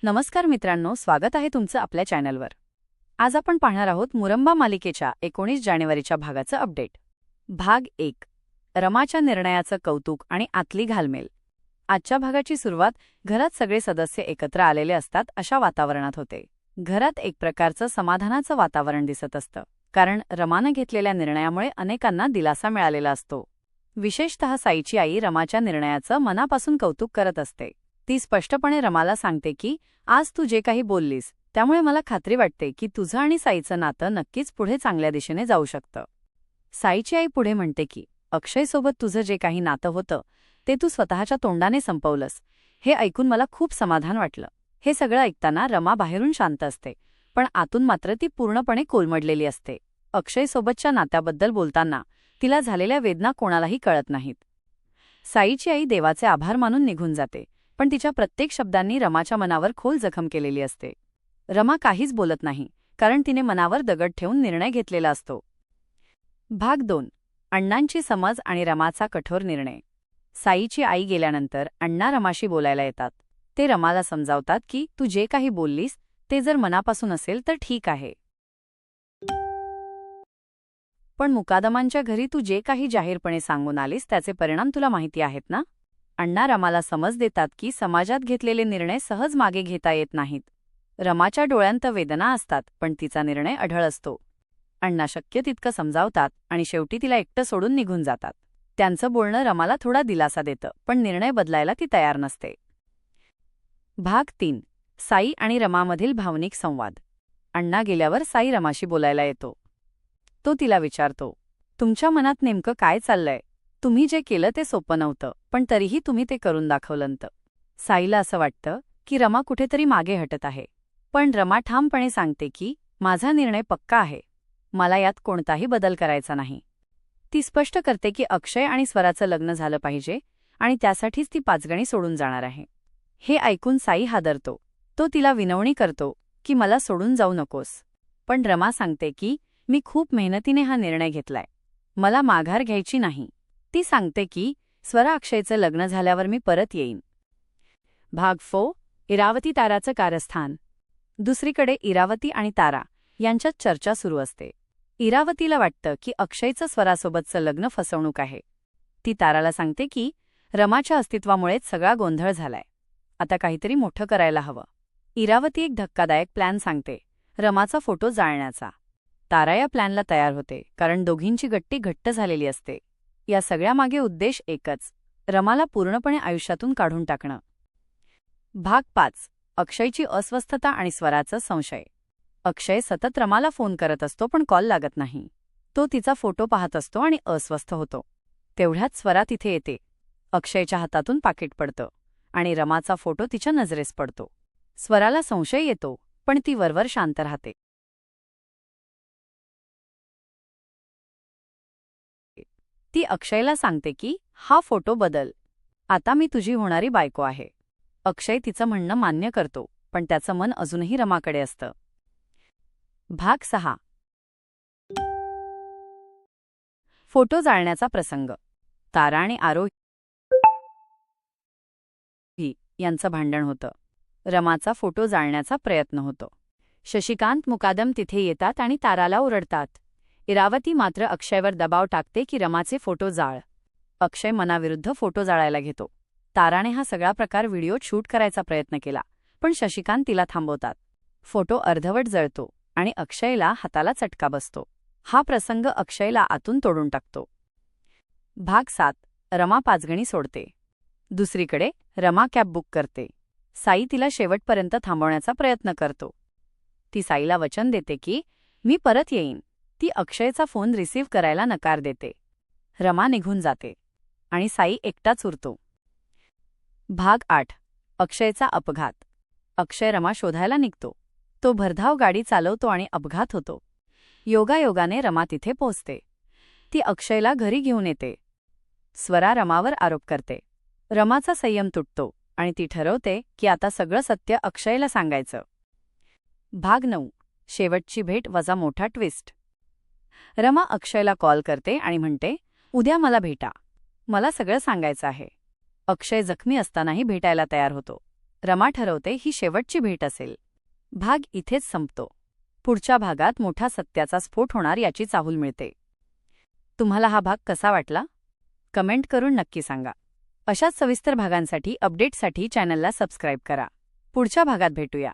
नमस्कार मित्रांनो, स्वागत आहे तुमचं आपल्या चॅनलवर. आज आपण पाहणार आहोत मुरंबा मालिकेच्या 19 जानेवारीच्या भागाचं अपडेट. भाग 1. रमाच्या निर्णयाचं कौतुक आणि आतली घालमेल. आजच्या भागाची सुरुवात घरात सगळे सदस्य एकत्र आलेले असतात अशा वातावरणात होते. घरात एक प्रकारचं समाधानाचं वातावरण दिसत असतं, कारण रमानं घेतलेल्या निर्णयामुळे अनेकांना दिलासा मिळालेला असतो. विशेषतः साईची आई रमाच्या निर्णयाचं मनापासून कौतुक करत असते. ती स्पष्टपणे रमाला सांगते की आज तू जे काही बोललीस त्यामुळे मला खात्री वाटते की तुझं आणि साईचं नातं नक्कीच पुढे चांगल्या दिशेने जाऊ शकतं. साईची आई पुढे म्हणते की अक्षयसोबत तुझं जे काही नातं होतं ते तू स्वतःच्या तोंडाने संपवलंस. हे ऐकून मला खूप समाधान वाटलं. हे सगळं ऐकताना रमा बाहेरून शांत असते, पण आतून मात्र ती पूर्णपणे कोलमडलेली असते. अक्षयसोबतच्या नात्याबद्दल बोलताना तिला झालेल्या वेदना कोणालाही कळत नाहीत. साईची आई देवाचे आभार मानून निघून जाते, पण तिच्या प्रत्येक शब्दांनी रमाच्या मनावर खोल जखम केलेली असते. रमा काहीच बोलत नाही, कारण तिने मनावर दगड ठेवून निर्णय घेतलेला असतो. भाग 2. अण्णांची समज आणि रमाचा कठोर निर्णय. साईची आई गेल्यानंतर अण्णा रमाशी बोलायला येतात. ते रमाला समजावतात की तू जे काही बोललीस ते जर मनापासून असेल तर ठीक आहे, पण मुकादमांच्या घरी तू जे काही जाहीरपणे सांगून आलीस त्याचे परिणाम तुला माहिती आहेत ना. अण्णा रमाला समज देतात की समाजात घेतलेले निर्णय सहज मागे घेता येत नाहीत. रमाच्या डोळ्यांत वेदना असतात, पण तिचा निर्णय अढळ असतो. अण्णा शक्य तितकं समजावतात आणि शेवटी तिला एकटं सोडून निघून जातात. त्यांचं बोलणं रमाला थोडा दिलासा देतं, पण निर्णय बदलायला ती तयार नसते. भाग 3. साई आणि रमामधील भावनिक संवाद. अण्णा गेल्यावर साई रमाशी बोलायला येतो. तो तिला विचारतो, तुमच्या मनात नेमकं काय चाललंय? तुम्ही जे केलं ते सोपं नव्हतं, पण तरीही तुम्ही ते करून दाखवलंत. साईला असं वाटतं की रमा कुठेतरी मागे हटत आहे, पण रमा ठामपणे सांगते की माझा निर्णय पक्का आहे. मला यात कोणताही बदल करायचा नाही. ती स्पष्ट करते की अक्षय आणि स्वराचं लग्न झालं पाहिजे आणि त्यासाठीच ती पाचगणी सोडून जाणार आहे. हे ऐकून साई हादरतो. तो तिला विनवणी करतो की मला सोडून जाऊ नकोस. पण रमा सांगते की मी खूप मेहनतीने हा निर्णय घेतलाय. मला माघार घ्यायची नाही. ती सांगते की स्वरा अक्षयचं लग्न झाल्यावर मी परत येईन. भाग 4. इरावती ताराचं कारस्थान. दुसरीकडे इरावती आणि तारा यांच्यात चर्चा सुरू असते. इरावतीला वाटतं की अक्षयचं स्वरासोबतचं लग्न फसवणूक आहे. ती ताराला सांगते की रमाच्या अस्तित्वामुळेच सगळा गोंधळ झालाय. आता काहीतरी मोठं करायला हवं. इरावती एक धक्कादायक प्लॅन सांगते, रमाचा फोटो जाळण्याचा. तारा या प्लॅनला तयार होते, कारण दोघींची गट्टी घट्ट झालेली असते. या सगळ्यामागे उद्देश एकच, रमाला पूर्णपणे आयुष्यातून काढून टाकणं. भाग 5. अक्षयची अस्वस्थता आणि स्वराचं संशय. अक्षय सतत रमाला फोन करत असतो, पण कॉल लागत नाही. तो तिचा फोटो पाहत असतो आणि अस्वस्थ होतो. तेवढ्यात स्वरा तिथे येते. अक्षयच्या हातातून पाकिट पडतं आणि रमाचा फोटो तिच्या नजरेस पडतो. स्वराला संशय येतो, पण ती वरवर शांत राहते. ती अक्षयला सांगते की हा फोटो बदल. आता मी तुझी होणारी बायको आहे. अक्षय तिचं म्हणणं मान्य करतो, पण त्याचं मन अजूनही रमाकडे असतं. भाग 6. फोटो जाळण्याचा प्रसंग. तारा आणि आरोही यांचं भांडण होतं. रमाचा फोटो जाळण्याचा प्रयत्न होतो. शशिकांत मुकादम तिथे येतात आणि ताराला ओरडतात. इरावती मात्र अक्षयवर दबाव टाकते की रमाचे फोटो जाळ. अक्षय मनाविरुद्ध फोटो जाळायला घेतो. ताराने हा सगळा प्रकार व्हिडिओत शूट करायचा प्रयत्न केला, पण शशिकांत तिला थांबवतात. फोटो अर्धवट जळतो आणि अक्षयला हाताला चटका बसतो. हा प्रसंग अक्षयला आतून तोडून टाकतो. भाग 7. रमा पाचगणी सोडते. दुसरीकडे रमा कॅब बुक करते. साई तिला शेवटपर्यंत थांबवण्याचा प्रयत्न करतो. ती साईला वचन देते की मी परत येईन. ती अक्षयचा फोन रिसीव्ह करायला नकार देते. रमा निघून जाते आणि साई एकटाच उरतो. भाग 8. अक्षयचा अपघात. अक्षय रमा शोधायला निघतो. तो भरधाव गाडी चालवतो आणि अपघात होतो. योगायोगाने रमा तिथे पोहोचते. ती अक्षयला घरी घेऊन येते. स्वरा रमावर आरोप करते. रमाचा संयम तुटतो आणि ती ठरवते की आता सगळं सत्य अक्षयला सांगायचं. भाग 9. शेवटची भेट वजा मोठा ट्विस्ट. रमा अक्षयला कॉल करते आणि म्हणते, उद्या मला भेटा. मला सगळं सांगायचं आहे. अक्षय जखमी असतानाही भेटायला तयार होतो. रमा ठरवते ही शेवटची भेट असेल. भाग इथेच संपतो. पुढच्या भागात मोठा सत्याचा स्फोट होणार याची चाहूल मिळते. तुम्हाला हा भाग कसा वाटला? कमेंट करून नक्की सांगा. अशाच सविस्तर भागांसाठी अपडेटसाठी चॅनलला सबस्क्राईब करा. पुढच्या भागात भेटूया.